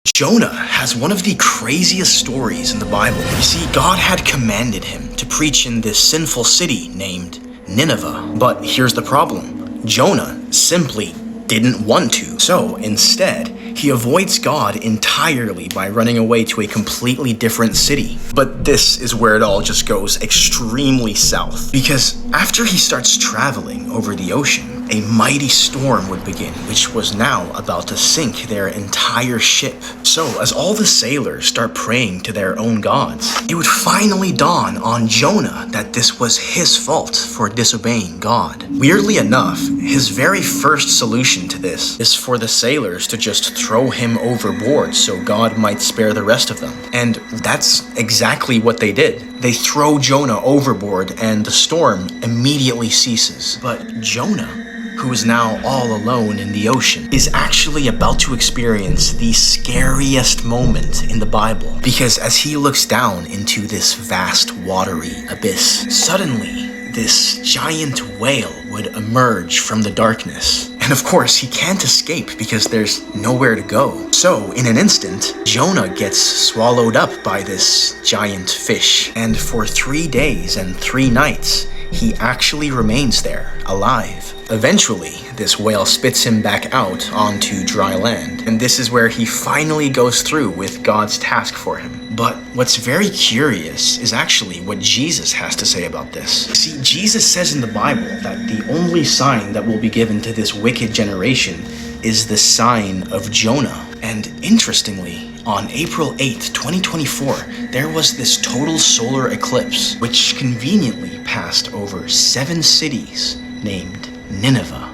Jonah has one of the craziest stories in the Bible. You see, God had commanded him to preach in this sinful city named Nineveh. But here's the problem. Jonah simply didn't want to. So instead, he avoids God entirely by running away to a completely different city. But this is where it all just goes extremely south. Because after he starts traveling over the ocean, a mighty storm would begin, which was now about to sink their entire ship. So as all the sailors start praying to their own gods, it would finally dawn on Jonah that this was his fault for disobeying God. Weirdly enough, his very first solution to this is for the sailors to just throw him overboard so God might spare the rest of them. And that's exactly what they did. They throw Jonah overboard and the storm immediately ceases. But Jonah, who is now all alone in the ocean, is actually about to experience the scariest moment in the Bible. Because as he looks down into this vast watery abyss, suddenly this giant whale would emerge from the darkness. And of course, he can't escape because there's nowhere to go. So, in an instant, Jonah gets swallowed up by this giant fish. And for 3 days and 3 nights, he actually remains there, alive. Eventually, this whale spits him back out onto dry land, and this is where he finally goes through with God's task for him. But what's very curious is actually what Jesus has to say about this. See, Jesus says in the Bible that the only sign that will be given to this wicked generation is the sign of Jonah. And interestingly, on April 8th, 2024, there was this total solar eclipse, which conveniently passed over 7 cities named Nineveh.